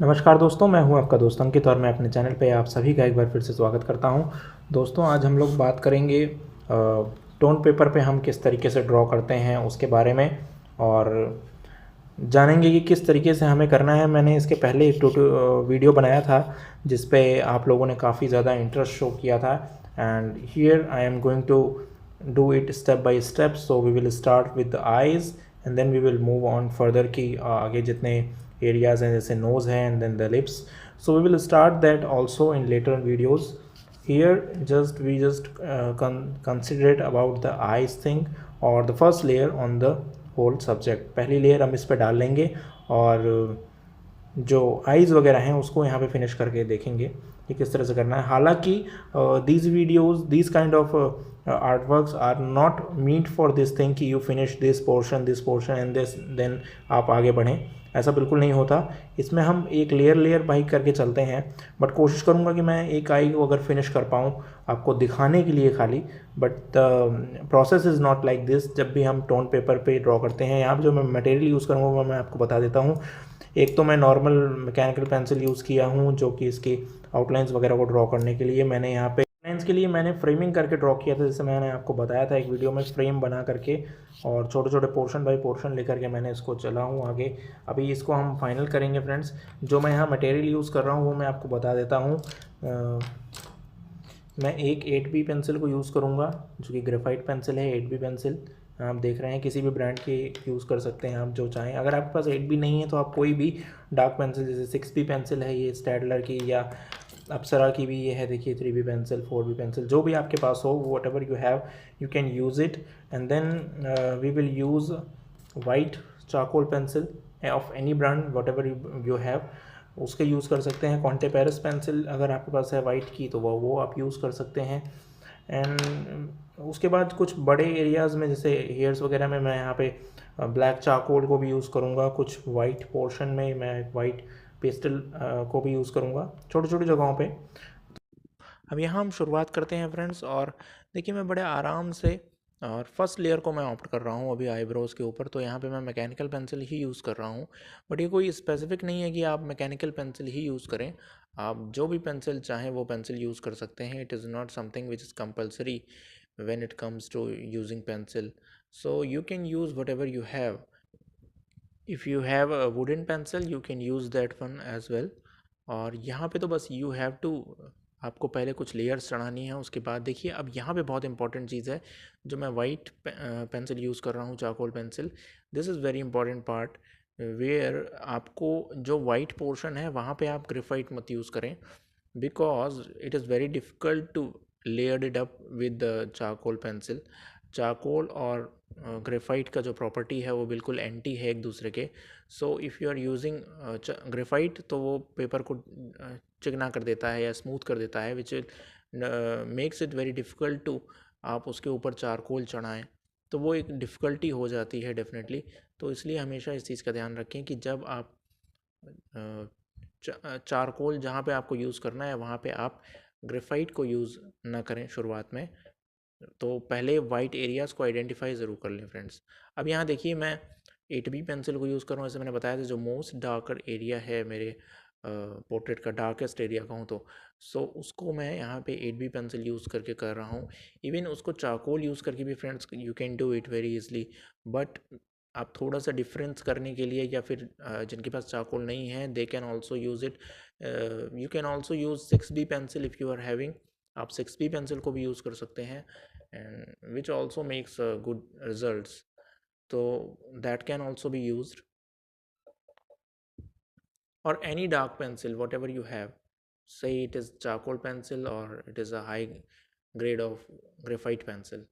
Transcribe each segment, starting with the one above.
नमस्कार दोस्तों, मैं हूं आपका दोस्त अंकित और मैं अपने चैनल पे आप सभी का एक बार फिर से स्वागत करता हूं। दोस्तों, आज हम लोग बात करेंगे टोन पेपर पे हम किस तरीके से ड्रॉ करते हैं उसके बारे में, और जानेंगे कि किस तरीके से हमें करना है। मैंने इसके पहले एक वीडियो बनाया था जिस पे आप लोगों ने काफ़ी ज़्यादा इंटरेस्ट शो किया था, and here I am going to do it step by step. So we will start with the eyes and then we will move on further कि आगे जितने एरियाज़ हैं जैसे नोज़ है and then the lips. So we will start that also in later videos. Here just consider about the eyes thing or the first layer on the whole subject. पहली layer हम इस पर डाल लेंगे और जो आइज़ वगैरह हैं उसको यहाँ पे फिनिश करके देखेंगे कि किस तरह से करना है। हालांकि these videos these kind of art works are not meant for this thing कि you finish this portion and this then आप आगे बढ़ें, ऐसा बिल्कुल नहीं होता। इसमें हम एक लेयर बाई करके चलते हैं, बट कोशिश करूँगा कि मैं एक आई को अगर फिनिश कर पाऊँ आपको दिखाने के लिए खाली, but the process is not like this. जब भी हम टोन पेपर पे ड्रॉ करते हैं, यहाँ पर जो मैं मटेरियल यूज़ करूँगा वो मैं आपको बता देता हूँ। एक तो मैं नॉर्मल मैकेनिकल पेंसिल यूज़ किया हूँ जो कि इसकी आउटलाइंस वगैरह को ड्रॉ करने के लिए। मैंने यहाँ पे आउटलाइंस के लिए मैंने फ्रेमिंग करके ड्रॉ किया था, जैसे मैंने आपको बताया था एक वीडियो में, फ्रेम बना करके और छोटे छोटे पोर्शन बाय पोर्शन लेकर के मैंने इसको चला हूँ आगे। अभी इसको हम फाइनल करेंगे फ्रेंड्स। जो मैं यहाँ मटेरियल यूज़ कर रहा हूँ वो मैं आपको बता देता हूँ। मैं एक 8B पेंसिल को यूज़ करूँगा जो कि ग्रेफाइट पेंसिल है। 8B पेंसिल आप देख रहे हैं, किसी भी ब्रांड की यूज़ कर सकते हैं आप जो चाहें। अगर आपके पास 8B नहीं है तो आप कोई भी डार्क पेंसिल, जैसे 6B पेंसिल है ये स्टैडलर की, या अप्सरा की भी ये है, देखिए 3B पेंसिल, 4B पेंसिल, जो भी आपके पास हो, whatever you have you can use it. And then we will use white charcoal pencil of any brand, whatever you have, उसके यूज़ कर सकते हैं। कॉन्टे पेरिस पेंसिल अगर आपके पास है वाइट की तो वो आप यूज़ कर सकते हैं। एंड उसके बाद कुछ बड़े एरियाज़ में जैसे हेयर्स वगैरह में मैं यहाँ पे ब्लैक चारकोल को भी यूज़ करूँगा। कुछ वाइट पोर्शन में मैं वाइट पेस्टल को भी यूज़ करूँगा छोटी छोटी जगहों पे। अब यहाँ हम शुरुआत करते हैं फ्रेंड्स, और देखिए मैं बड़े आराम से और फर्स्ट लेयर को मैं ऑप्ट कर रहा हूँ अभी आईब्रोज़ के ऊपर, तो यहाँ पे मैं मैकेनिकल पेंसिल ही यूज़ कर रहा हूँ। बट ये कोई स्पेसिफिक नहीं है कि आप मैकेनिकल पेंसिल ही यूज़ करें, आप जो भी पेंसिल चाहें वो पेंसिल यूज़ कर सकते हैं। It is not something which is compulsory when it comes to using pencil, so you can use whatever you have. If you have a wooden pencil you can use that one as well। और यहाँ पे तो बस you have to, आपको पहले कुछ layers चढ़ानी है। उसके बाद देखिए अब यहाँ पे बहुत इंपॉर्टेंट चीज़ है, जो मैं वाइट पेंसिल यूज़ कर रहा हूँ, charcoal pencil, this is very important part where आपको जो वाइट पोर्शन है वहाँ पे आप ग्रेफाइट मत यूज़ करें, because it is very difficult to layered it up with the charcoal pencil. Charcoal और ग्रेफाइट का जो प्रॉपर्टी है वो बिल्कुल एंटी है एक दूसरे के। So if you are using graphite तो वो पेपर को चिकना कर देता है या स्मूथ कर देता है, which makes it very difficult to आप उसके ऊपर चारकोल चढ़ाएं, तो वो एक डिफ़िकल्टी हो जाती है डेफिनेटली। तो इसलिए हमेशा इस चीज़ का ध्यान रखें कि जब आप चारकोल जहाँ पे आपको यूज़ करना है वहाँ पे आप ग्रेफाइट को यूज़ ना करें शुरुआत में। तो पहले वाइट एरियाज़ को आइडेंटिफाई ज़रूर कर लें फ्रेंड्स। अब यहाँ देखिए मैं 8B पेंसिल को यूज़ कर रहा हूँ, जैसे मैंने बताया था जो मोस्ट डार्कर एरिया है मेरे पोर्ट्रेट का, डार्केस्ट एरिया कहूँ तो, सो उसको मैं यहाँ पे 8B पेंसिल यूज़ करके कर रहा हूँ। इवन उसको चारकोल यूज़ करके भी friends you can do it very easily, but आप थोड़ा सा डिफरेंस करने के लिए, या फिर जिनके पास चारकोल नहीं है they can also use it. You can also use 6B pencil if you are having, आप 6B पेंसिल को भी यूज़ कर सकते हैं, and which also makes good results, so that can also be used, or any dark pencil whatever you have, say it is charcoal pencil or it is a high grade of graphite pencil।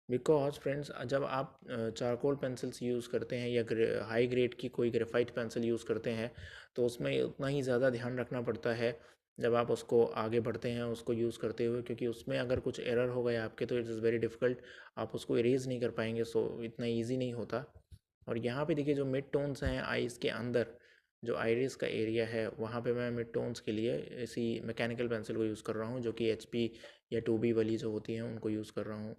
Because friends जब आप charcoal pencils use करते हैं या high grade की कोई graphite pencil use करते हैं तो उसमें उतना ही ज़्यादा ध्यान रखना पड़ता है जब आप उसको आगे बढ़ते हैं उसको यूज़ करते हुए, क्योंकि उसमें अगर कुछ एरर हो गए आपके तो इट इज़ वेरी डिफ़िकल्ट, आप उसको इरेज नहीं कर पाएंगे, सो इतना ईजी नहीं होता। और यहाँ पे देखिए जो मिड टोन्स हैं आईज़ के अंदर, जो आइरिस का एरिया है वहाँ पे मैं मिड टोन्स के लिए इसी मैकेनिकल पेंसिल को यूज़ कर रहा हूँ, जो कि HP या 2B वाली जो होती हैं उनको यूज़ कर रहा हूँ।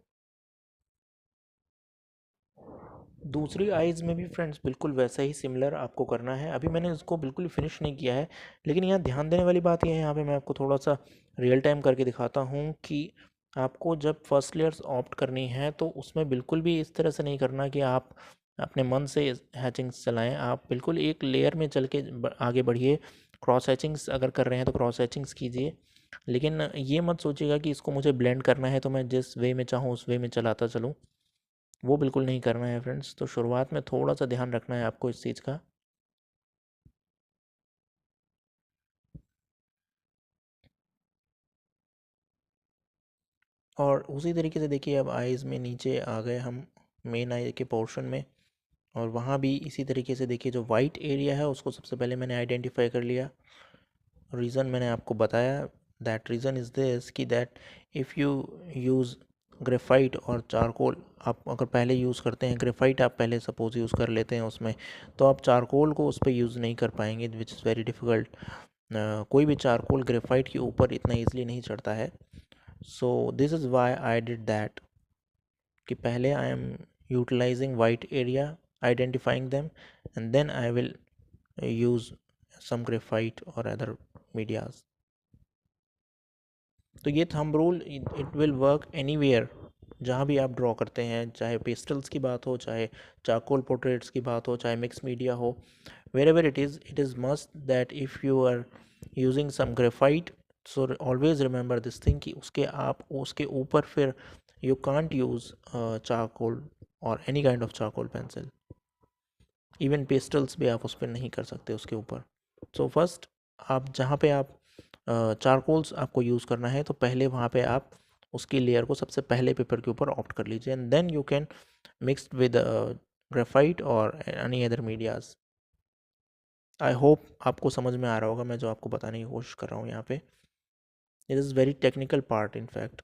दूसरी आइज़ में भी फ्रेंड्स बिल्कुल वैसा ही सिमिलर आपको करना है। अभी मैंने इसको बिल्कुल फिनिश नहीं किया है, लेकिन यहाँ ध्यान देने वाली बात ये है, यहाँ पे मैं आपको थोड़ा सा रियल टाइम करके दिखाता हूँ कि आपको जब फर्स्ट लेयर्स ऑप्ट करनी है तो उसमें बिल्कुल भी इस तरह से नहीं करना कि आप अपने मन से हैचिंग्स चलाएं। आप बिल्कुल एक लेयर में चल के आगे बढ़िए। क्रॉस हैचिंग्स अगर कर रहे हैं तो क्रॉस हैचिंग्स कीजिए, लेकिन ये मत सोचिएगा कि इसको मुझे ब्लेंड करना है तो मैं जिस वे में चाहूँ उस वे में चलाता चलूँ। वो बिल्कुल नहीं करना है फ्रेंड्स। तो शुरुआत में थोड़ा सा ध्यान रखना है आपको इस चीज़ का। और उसी तरीके से देखिए अब आइज़ में नीचे आ गए हम मेन आई के पोर्शन में, और वहाँ भी इसी तरीके से देखिए जो वाइट एरिया है उसको सबसे पहले मैंने आइडेंटिफाई कर लिया। रीज़न मैंने आपको बताया, दैट रीज़न इज़ दिस कि that if you use graphite और चारकोल, आप अगर पहले यूज़ करते हैं ग्रेफाइट, आप पहले सपोज़ यूज़ कर लेते हैं उसमें, तो आप चारकोल को उस पर यूज़ नहीं कर पाएंगे, विच इज़ वेरी डिफ़िकल्ट। कोई भी चारकोल ग्रेफाइट के ऊपर इतना ईजिली नहीं चढ़ता है। So this is why I did that कि पहले I am utilizing white area, identifying them, and then I will use some graphite और अदर मीडियाज। तो ये thumb rule it will work anywhere, जहाँ भी आप ड्रॉ करते हैं, चाहे पेस्टल्स की बात हो, चाहे चारकोल पोर्ट्रेट्स की बात हो, चाहे मिक्स मीडिया हो, wherever it is must that if you are using some graphite, so always remember this thing कि उसके ऊपर फिर you can't use charcoal or any kind of charcoal pencil, even pastels भी आप उस पर नहीं कर सकते उसके ऊपर। so first आप जहाँ पे आप चारकोल्स आपको यूज़ करना है तो पहले वहाँ पे आप उसकी लेयर को सबसे पहले पेपर के ऊपर ऑप्ट कर लीजिए, and then you can mix with graphite और any other medias. I hope आपको समझ में आ रहा होगा मैं जो आपको बताने की कोशिश कर रहा हूँ यहाँ पे। It is very technical part in fact,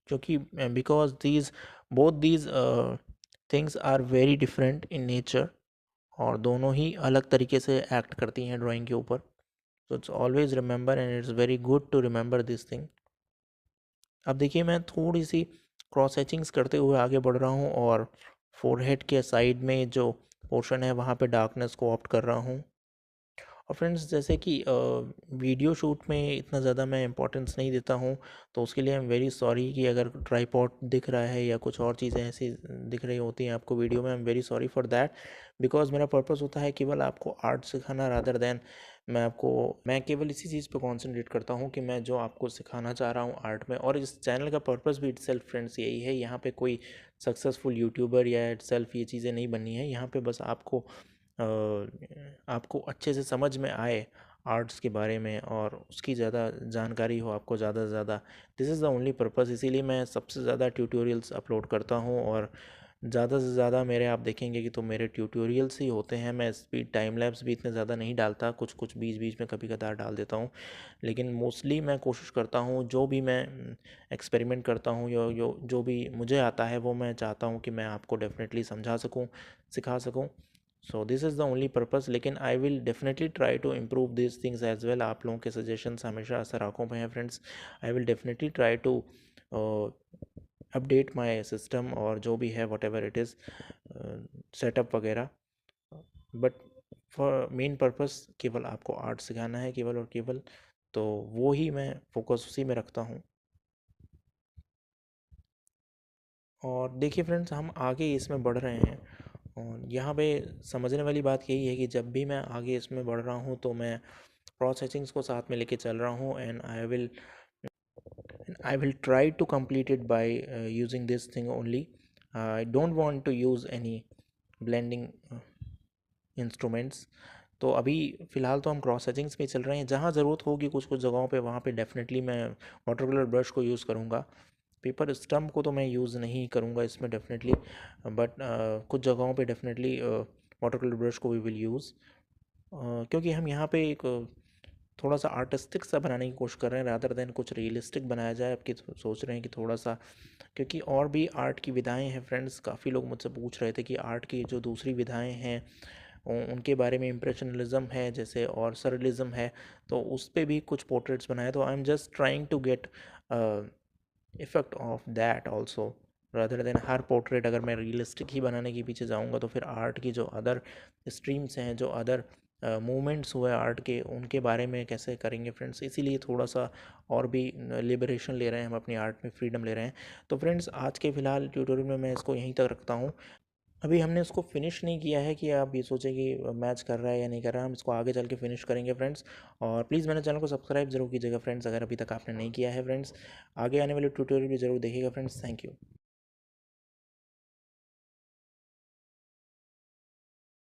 क्योंकि because these both these things are very different in nature, और दोनों ही अलग तरीके से एक्ट करती हैं ड्राइंग के ऊपर। So it's always remember and it's very good to remember this thing. अब देखिए मैं थोड़ी सी क्रॉस हैचिंग्स करते हुए आगे बढ़ रहा हूँ, और फोरहेड के साइड में जो पोर्शन है वहाँ पे डार्कनेस को ऑप्ट कर रहा हूँ। और फ्रेंड्स जैसे कि वीडियो शूट में इतना ज़्यादा मैं इंपॉर्टेंस नहीं देता हूँ, तो उसके लिए आई एम वेरी सॉरी कि अगर ट्राईपॉड दिख रहा है या कुछ और चीज़ें ऐसी दिख रही होती हैं आपको वीडियो में, I am very sorry for that. Because मेरा पर्पस होता है केवल आपको आर्ट सिखाना, रादर देन मैं केवल इसी चीज़ पे कॉन्सेंट्रेट करता हूँ कि मैं जो आपको सिखाना चाह रहा हूँ आर्ट में। और इस चैनल का पर्पस भी इटसेल्फ फ्रेंड्स यही है, यहाँ पे कोई सक्सेसफुल यूट्यूबर या इटसेल्फ ये चीज़ें नहीं बननी है। यहाँ पे बस आपको अच्छे से समझ में आए आर्ट्स के बारे में, और उसकी ज़्यादा जानकारी हो आपको ज़्यादा से ज़्यादा। This is the only purpose. इसीलिए मैं सबसे ज़्यादा ट्यूटोरियल्स अपलोड करता हूँ, और ज़्यादा से ज़्यादा मेरे आप देखेंगे कि तो मेरे ट्यूटोरियल्स ही होते हैं। मैं स्पीड टाइम लैप्स भी इतने ज़्यादा नहीं डालता, कुछ कुछ बीच बीच में कभी कदार डाल देता हूँ, लेकिन मोस्टली मैं कोशिश करता हूँ जो भी मैं एक्सपेरिमेंट करता हूँ या जो भी मुझे आता है वो मैं चाहता हूँ कि मैं आपको डेफिनेटली समझा सकूँ, सिखा सकूँ। So this is the only purpose. लेकिन I will definitely try to improve this things as well. आप लोगों के सजेशंस हमेशा असर आंखों पे हैं friends. I will definitely try to update my system, और जो भी है whatever it is setup वगैरह। बट फॉर मेन पर्पस केवल आपको आर्ट सिखाना है, केवल और केवल, तो वो ही मैं फोकस उसी में रखता हूँ। और देखिए फ्रेंड्स हम आगे इसमें बढ़ रहे हैं, और यहाँ पे समझने वाली बात यही है कि जब भी मैं आगे इसमें बढ़ रहा हूँ तो मैं प्रोसेसिंग्स को साथ में लेके चल रहा हूँ, and I will try to complete it by using this thing only. I don't want to use any blending instruments. तो अभी फ़िलहाल तो हम क्रॉस हैचिंग्स पे चल रहे हैं। जहाँ ज़रूरत होगी कुछ कुछ जगहों पे वहाँ पे डेफिनेटली मैं वाटर कलर ब्रश को यूज़ करूँगा। पेपर स्टम्प को तो मैं यूज़ नहीं करूँगा इसमें डेफिनेटली, बट कुछ जगहों पे डेफिनेटली वाटर कलर ब्रश को वी विल यूज़, क्योंकि हम यहाँ पे एक थोड़ा सा आर्टिस्टिक सा बनाने की कोशिश कर रहे हैं, रादर देन कुछ रियलिस्टिक बनाया जाए। आपकी सोच रहे हैं कि थोड़ा सा, क्योंकि और भी आर्ट की विधाएं हैं फ्रेंड्स। काफ़ी लोग मुझसे पूछ रहे थे कि आर्ट की जो दूसरी विधाएं हैं उनके बारे में, इम्प्रेशनलिज्म है जैसे और सरलिज्म है, तो उस पर भी कुछ पोर्ट्रेट्स बनाए। तो I am just trying to get effect of that also, rather than her portrait अगर मैं रियलिस्टिक ही बनाने के पीछे जाऊँगा तो फिर आर्ट की जो अदर स्ट्रीम्स हैं, जो अदर मूवमेंट्स हुए आर्ट के, उनके बारे में कैसे करेंगे फ्रेंड्स। इसीलिए थोड़ा सा और भी लिबरेशन ले रहे हैं हम, अपनी आर्ट में फ्रीडम ले रहे हैं। तो फ्रेंड्स आज के फ़िलहाल ट्यूटोरियल में मैं इसको यहीं तक रखता हूँ। अभी हमने इसको फिनिश नहीं किया है कि आप ये सोचें कि मैच कर रहा है या नहीं कर रहा है, हम इसको आगे चल के फिनिश करेंगे फ्रेंड्स। और प्लीज़ मेरे चैनल को सब्सक्राइब जरूर कीजिएगा फ्रेंड्स, अगर अभी तक आपने नहीं किया है फ्रेंड्स। आगे आने वाले ट्यूटोरियल भी जरूर देखिएगा फ्रेंड्स। Thank you.